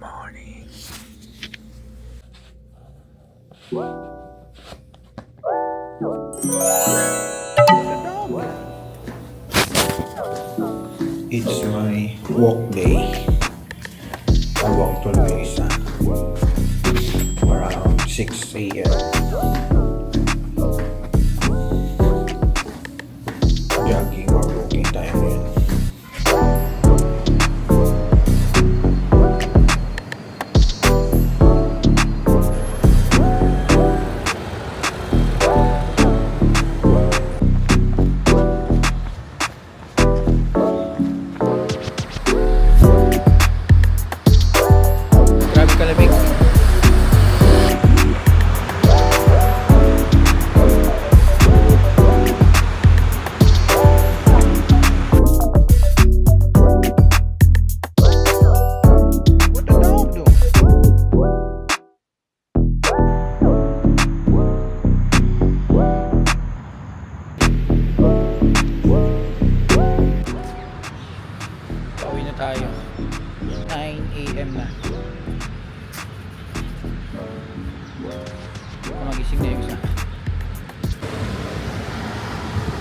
morning. It's my walk day. I walk to Luisa around 6 a.m. Jogging or walking tayo ngayon. Grabe kalamig. What the dog do? Pauwi na tayo. 9 a.m. na. Magising na yung isa.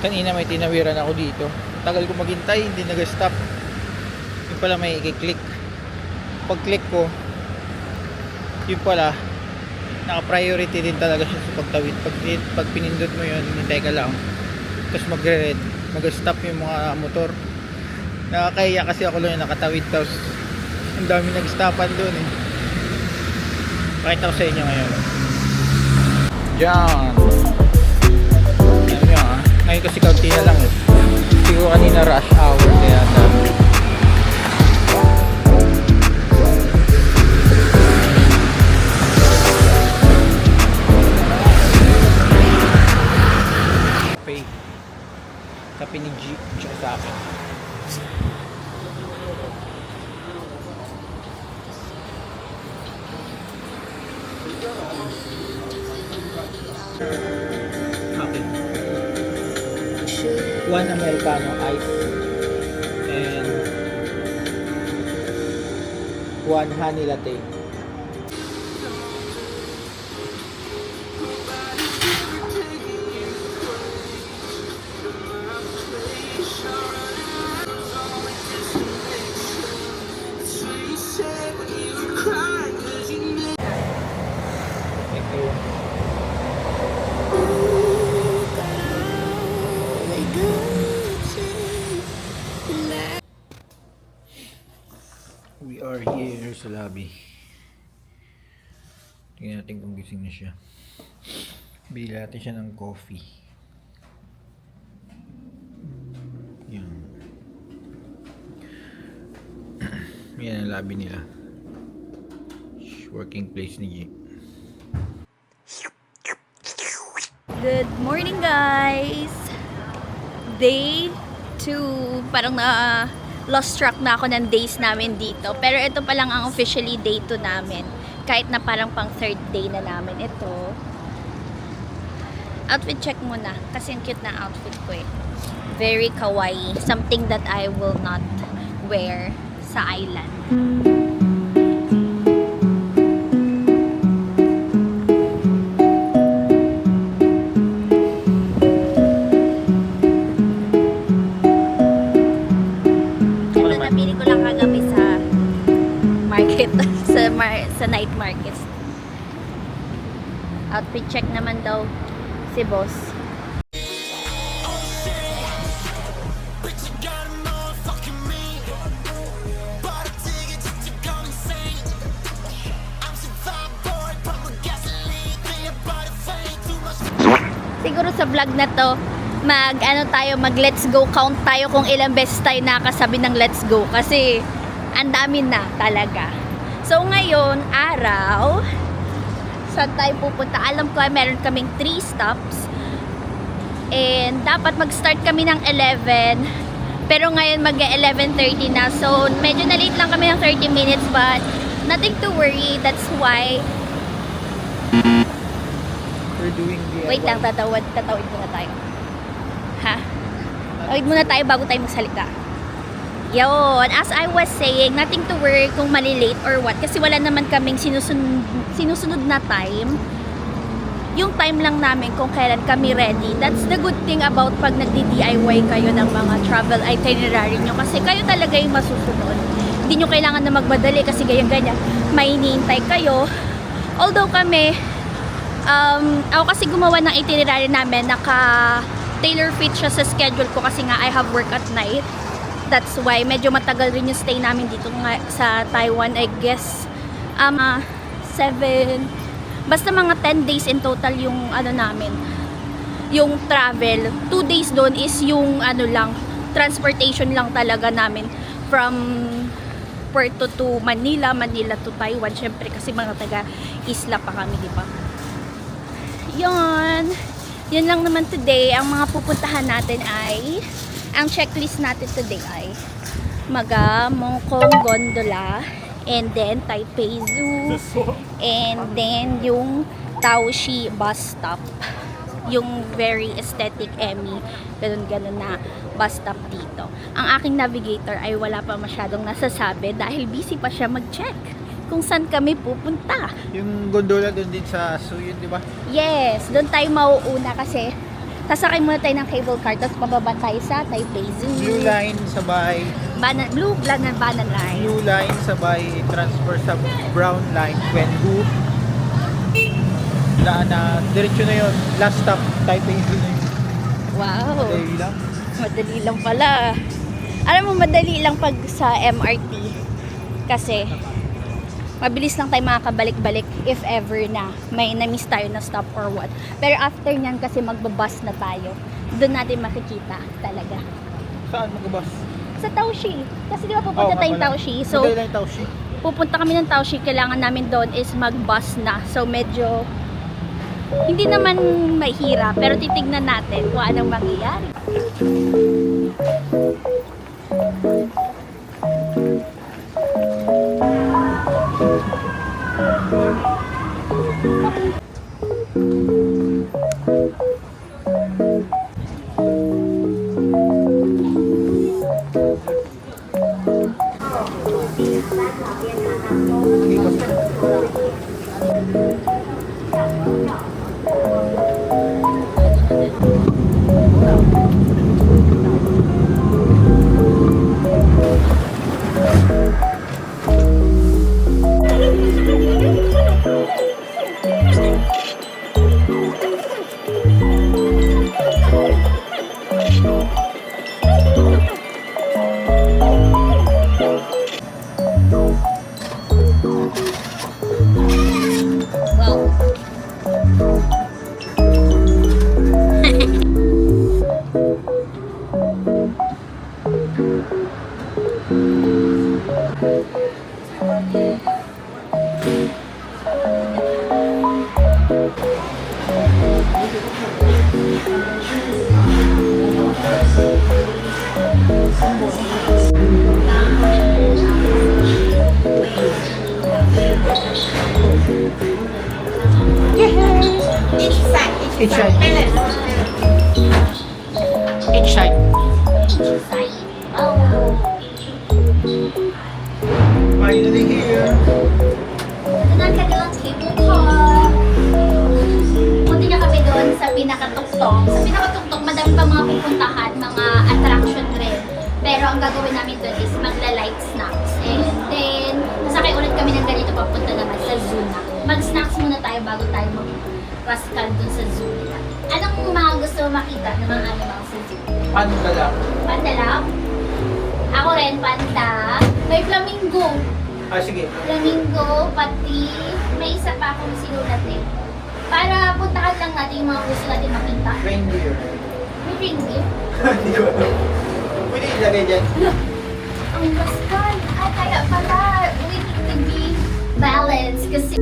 Kanina may tinawiran ako dito. Tagal ko maghintay, hindi nag-stop. Yung pala may i-click. Pag click ko, yung pala naka-priority din talaga siya sa pagtawid. Pag pinindot mo yun, hintay ka lang. Tapos magre-red, mag-stop yung mga motor. Nakakahiya kasi ako lang yung nakatawid. Tapos ang dami nag-stopan doon eh. Pakita ko sa inyo ngayon. Diyan. Ayan nyo ha. Ngayon kasi kaunti na lang eh. Siguro kanina rush hour kaya dami. Pay. Kape ni G. Tsaka sa akin. Okay. One Americano ice and one honey latte. Thank you. We are here sa lobby. Tingnan natin kung gising na siya. Bili natin siya ng coffee. Yan. Yan ang lobby nila. Working place ni G. Good morning guys! Day 2. Parang na lost track na ako ng days namin dito. Pero ito pa lang ang officially day 2 namin. Kahit na parang pang third day na namin ito. Outfit check muna. Kasi ang cute na outfit ko eh. Very kawaii. Something that I will not wear sa island. Sa night markets. Outfit check naman daw si boss. Siguro sa vlog na to mag let's go count tayo kung ilang beses tayo nakasabi ng let's go kasi ang dami na talaga. So ngayon, araw, saan tayo pupunta? Alam ko ay meron kaming 3 stops. And dapat mag-start kami ng 11. Pero ngayon mag-11:30 na. So medyo na-late lang kami ng 30 minutes but nothing to worry. That's why We're doing DIY. wait lang, tatawid muna tayo. Ha? Tawid muna tayo bago tayo magsalita. Yun, as I was saying, nothing to worry kung malilate or what. Kasi wala naman kaming sinusunod na time. Yung time lang namin kung kailan kami ready. That's the good thing about pag nagdi-DIY kayo ng mga travel itinerary nyo. Kasi kayo talaga yung masusunod. Hindi nyo kailangan na magmadali kasi ganyan-ganyan. May hinihintay kayo. Although kami, ako kasi gumawa ng itinerary namin, naka-tailor fit siya sa schedule ko kasi nga I have work at night. That's why medyo matagal rin yung stay namin dito nga sa Taiwan, I guess. 7 basta mga 10 days in total yung ano namin, yung travel. 2 days doon is yung ano lang, transportation lang talaga namin from Puerto to Manila, Manila to Taiwan, syempre kasi mga taga isla pa kami, di ba? Yun lang naman today. Ang mga pupuntahan natin ay, ang checklist natin today ay Mongkong Gondola, and then Taipei Zoo, and then yung Taoshi bus stop, yung very aesthetic Emmy, ganun-ganun na bus stop dito. Ang aking navigator ay wala pa masyadong nasasabi dahil busy pa siya mag-check kung saan kami pupunta. Yung gondola doon din sa Suyon, di ba? Yes, doon tayo mauuna kasi sasakay muna tayo ng cable car tapos pababa tayo sa Taipei Zoo. Blue line sabay, Blue line ng Banan Line. blue line sabay transfer sa brown line, Wengu. Na diretso na yun. Last stop, Taipei Zoo na yun. Wow. Madali lang. Madali lang pala. Alam mo, madali lang pag sa MRT. Kasi, mabilis lang tayo makakabalik-balik if ever na may na-miss tayo na stop or what. Pero after nyan kasi magbabus na tayo. Doon natin makikita talaga. Saan magabas? Sa Taoshi. Kasi di ba pupunta tayong Taoshi. So, Madali lang Taoshi. pupunta kami ng Taoshi. Kailangan namin doon is mag-bus na. So, medyo hindi naman mahirap. Pero titignan natin kung anong mangyayari. Each side. Each side. Finally here. Doon ka doon, cable car. Punti na kami doon sa pinakatuktok. Sa pinakatuktok, madami pa mga pupuntahan, mga attraction rin. Pero ang gagawin namin doon is magla-light snacks. And then, nasakay ulit kami ng ganito papunta naman sa zoo na. Mag-snacks muna tayo bago tayo mag-rascal doon sa zoo nila. Anong mga gusto mo makita ng mga animal sa zoo? Panda lang. Panda lang? Ako rin, panda. May flamingo. Ah, sige. Flamingo, pati may isa pa akong sinulat eh. Para puntahan lang natin yung mga gusto natin makita. Reindeer. May reindeer. Hindi ko alam. Pwede ilagay dyan. Ang baskan. Ay, kaya pala. We need to be balanced kasi...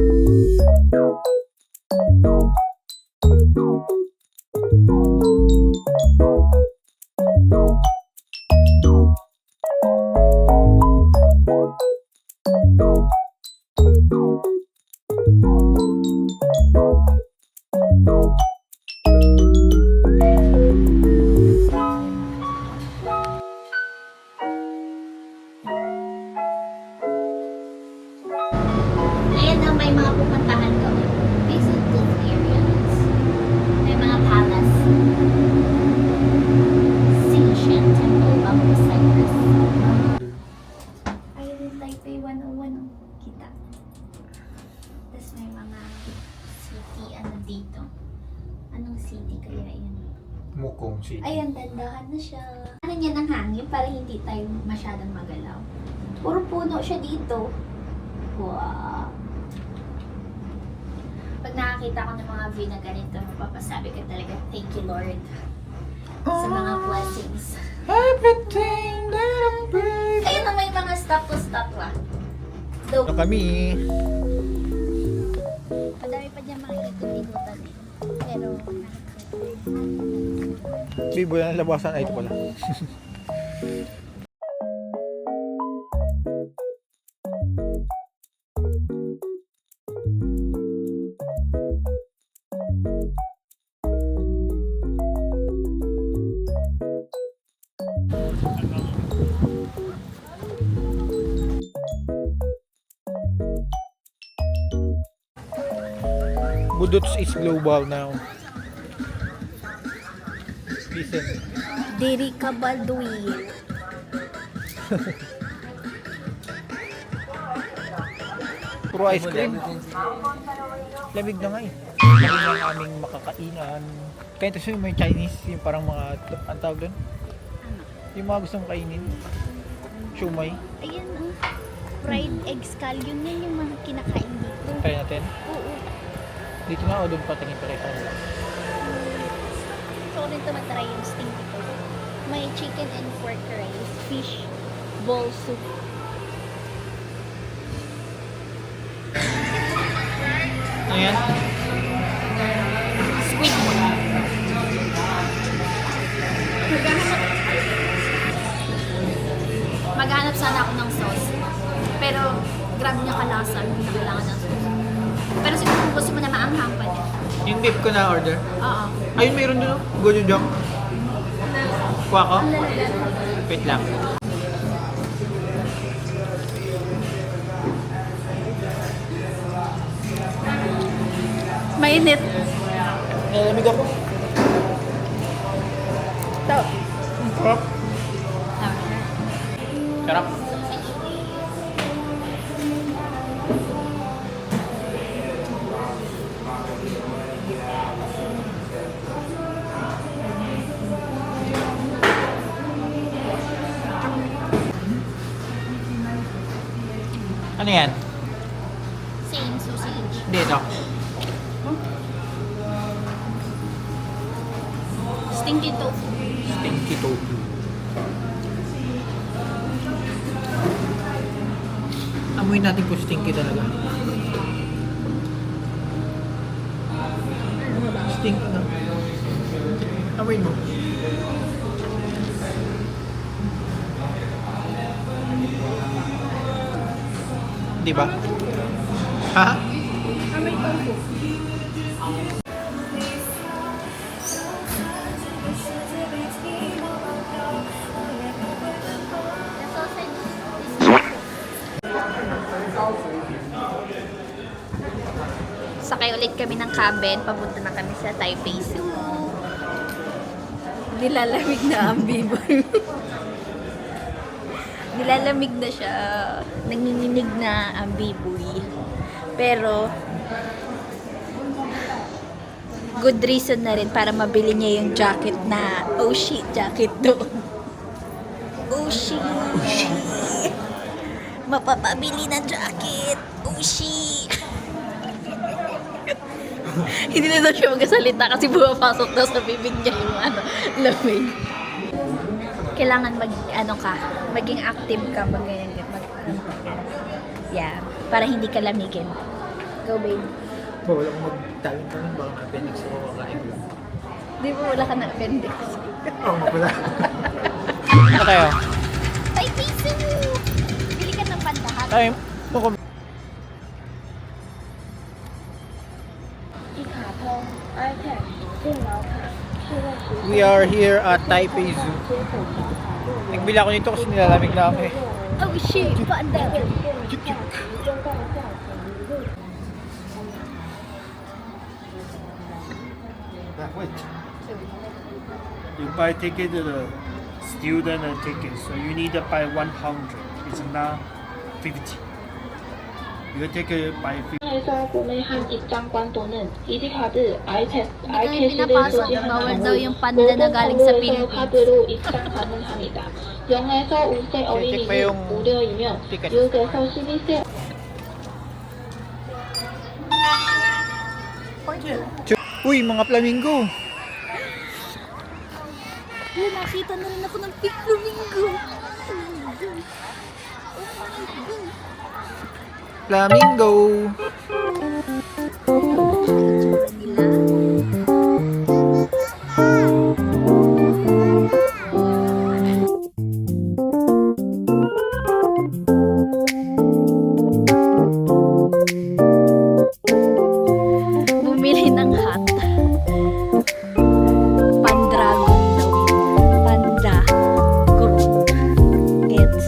may mga pupuntahan kami. Visit these areas. May mga palace. Ancient Temple of Cyprus. Ayun yung Taipei 101. Oh. Kita. Tapos may mga city ano dito. Anong city kaya yun? Mukong City. Ayan, dandahan na siya. Ano niya ng hangin para hindi tayo masyadong magalaw. Puro puno siya dito. Wow. Pag nakakita ko ng mga view na ganito, mapapasabi ka talaga, thank you Lord. Sa mga blessings. Everything that I'm brave. Ayun na may mga statwa. Ito kami. Madami pa dyan makikikutan eh. Pero, Bibo yan ang labasan. Ay, ito pala. Budots is global now. Listen. Diri Kabaldui. Puro ice cream. Lamig na nga eh. Lamig na aming makakainan. Kaya ito siya may Chinese, yung parang mga, ang tawag doon? Yung mga gustong kainin. Shumai. Ayan oh. Fried egg scallion yan yung mga kinakain dito. Try natin. Oo. Dito na o doon pa tingin pa rin. So, rin ito matry yung stinky po. May chicken and pork rice, fish, bowl soup. Ayan. Squid. Maghanap sana ako ng sauce. Pero, grabe niya kalasa. Hindi na kailangan ng sauce. Pero siguro kung gusto mo na maanghang pa din. Yung beef ko na order. Oo. Ayun, mayroon doon. Gochujang. Kuha ko? Wait lang. Mainit. Nalamig ako. Ito. Sarap. Sarap. Ano yan? Same sausage. Hindi ito. Stinky tofu. Stinky tofu. Amoy natin kung stinky talaga. Stinky na. Amoy mo. Di ba? Ha? Amoy tofu. The sausage is sakay ulit kami ng cabin. Papunta na kami sa Taipei Zoo. Nilalamig na ang biboy. Nilalamig na siya. Nanginginig na ang biboy. Pero, good reason na rin para mabili niya yung jacket na Oshi jacket doon. Oshi! Mapapabili ng jacket! Oshi! Hindi na daw siya magkasalita kasi bumapasok daw sa bibig niya yung lamig. Kailangan maging active ka, yeah, para hindi ka lamigin. Go, babe. Bawal akong magtalong-talong, baka na-appendix ako kakain ko. Di ba wala ka na appendix? Oo, mapala. Ano kayo? Taipei Zoo! Bili ka ng pandahan. Ay, mukhang we are here at Taipei Zoo. Nagbili ako nito kasi nilalamig na ako eh. Oh shit! Panda! You buy ticket the student ticket, so you need to buy 100. It's not 50. You take it by 50. 해서 구매한 입장권또는 이디카드, 아이패드, Hindi kami pinapasok. 소지하는 Bawal daw yung 경우 panda na galing sa 모든 Philippines. 카드로 입장 가능합니다. 0에서 5세 어린이는 pa yung 무료이며 ticket. 6에서 12세 Uy, mga flamingo! Oh, nakita na rin ako ng pink flamingo. Flamingo! Bumili ng hat. Pandragon daw yun. Panda. Gron. Gets.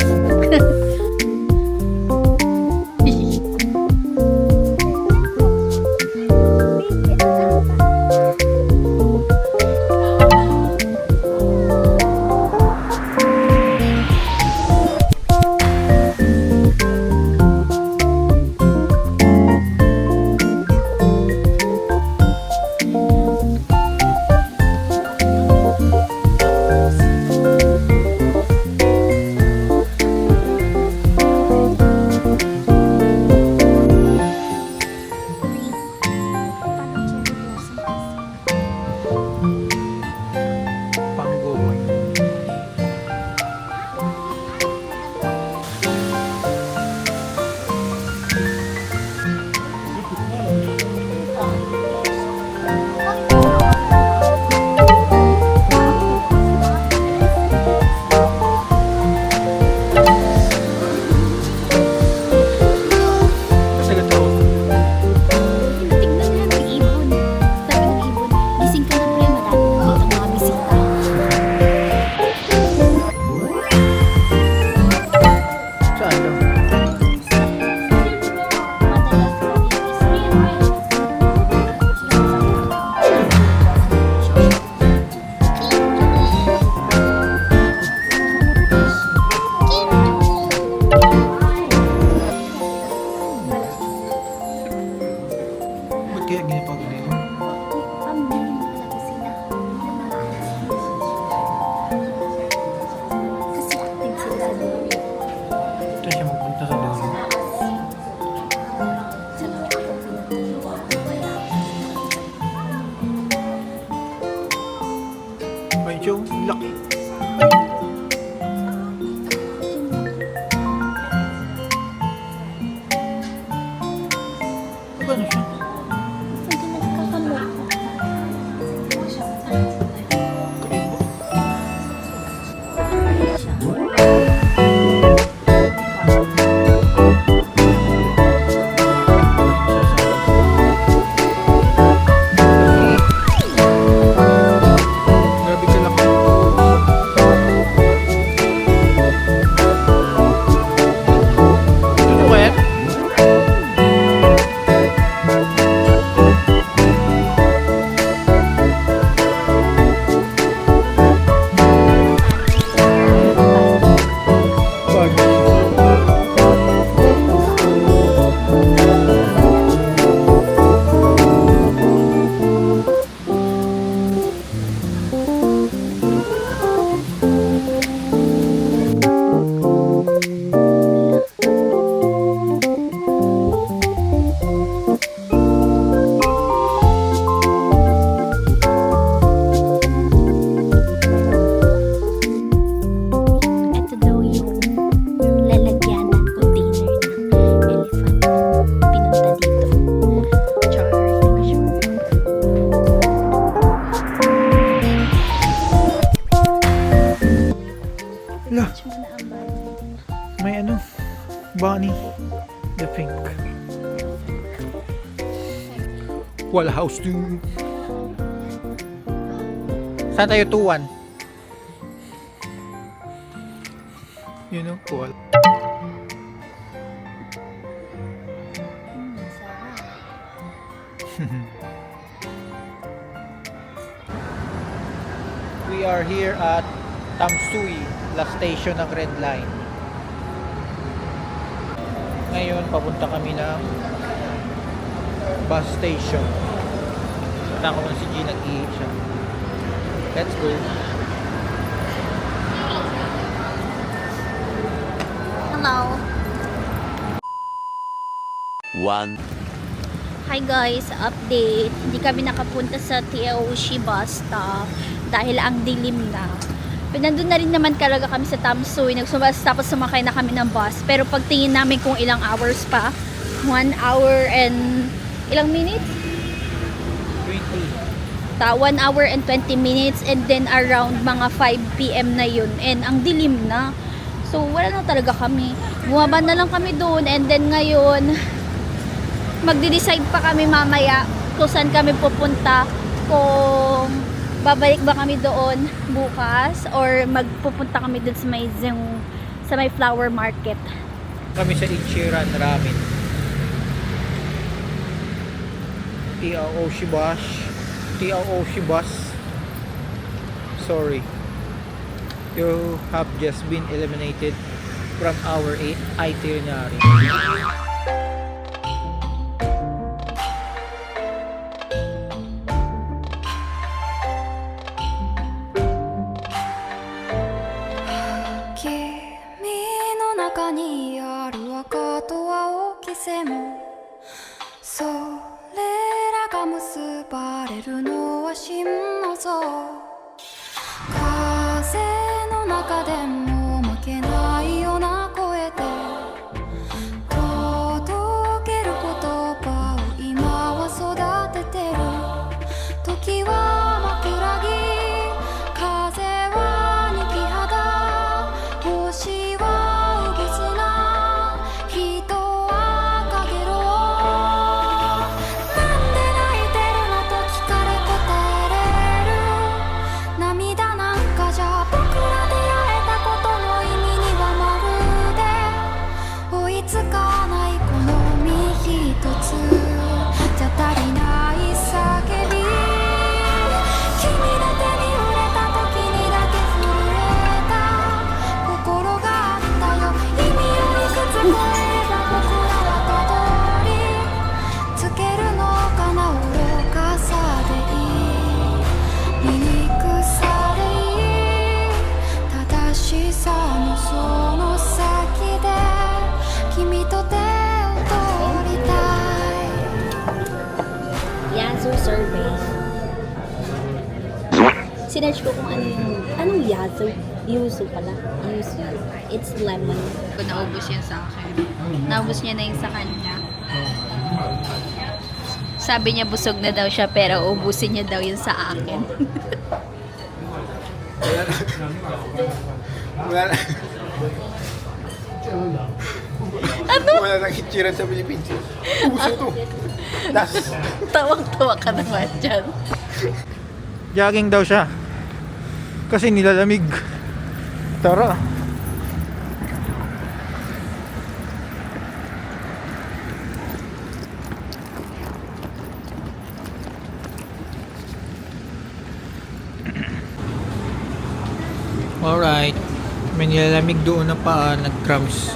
Panggoy. Kasi ganito. Tignan nila ng ibon. Sabi ng ibon, gising ka na pre, marami na dito mga bisita. Saan daw? Madalas Ba't kaya ginapag dito? Kasi active sila doon. Ito siya magpunta sa dulo. Ay, Joe, laki. Ano siya? Hindi nagkakamot. Grabe ka laki. Ano kaya? Ito daw yung lalagyan ng container ng elephant na pinunta dito. Char, sure. Lah, may ano? Bunny. The pink. Wala house to. Saan tayo tuwan? You know, cool. We We are here at Tamsui, last station ng Red Line. Ngayon, papunta kami ng bus station. Punta ko na si G, nag-ihi siya. Let's go. Hello. One. Hi guys, update. Hindi kami nakapunta sa Teoshi bus stop dahil ang dilim na. Nandun na rin naman talaga kami sa Tamsui. Tapos sumakay na kami ng bus. Pero pagtingin namin kung ilang hours pa, 1 hour and ilang minutes? 1 hour and 20 minutes, and then around mga 5 PM na yun. And ang dilim na. So wala na talaga kami. Bumaba na lang kami doon, and then ngayon magde-decide pa kami mamaya kung saan kami pupunta, kung babalik ba kami doon bukas or magpupunta kami doon sa may flower market. Kami sa Ichiran Ramen. Teoshi bus. Sorry. You have just been eliminated from our itinerary. Survey. Sinerch ko kung anong yazo. Yuzu pala. Yuzu. It's lemon. Naubos yan sa akin. Naubos niya na yung sa kanya. Sabi niya busog na daw siya, pero ubusin niya daw yun sa akin. Ano? Wala nang Ichiran sa Pilipinas. Ubusin to. Tawang-tawa ka naman dyan. Jogging daw siya. Kasi nilalamig. Tara. Alright. May nilalamig doon na paa, nag-cramps.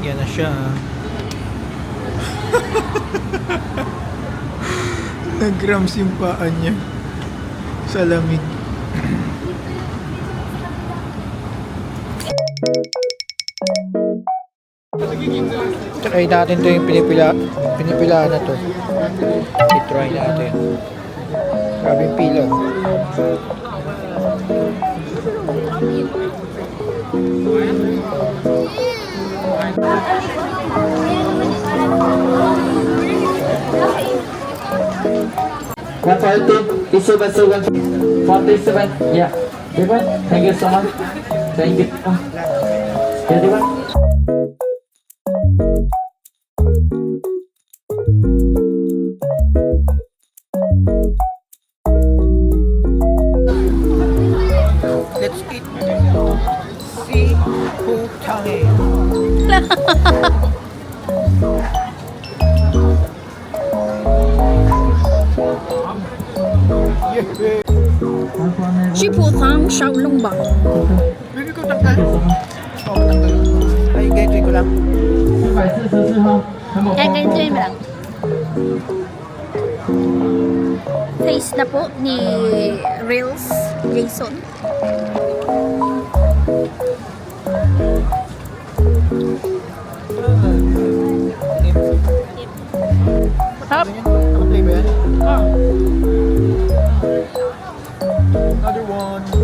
Yan na siya. Nag-cramps yung paa niya sa lamig. Try natin to yung pinipila na to. I-try natin. Grabe yung pila. Isu basu 47. Yeah. Diba? Thank you so much. Thank you. Yeah, diba? Let's eat seafood tangy. Si Putang Xiaolong ba? Baby ko tanggal. Oo, tanggal. Ay, ganito ko lang. 144号，门口 Eh, ganito yun lang. Face na po ni Reels Jason. Harap. Naka-play ba yan? Oh. Another one.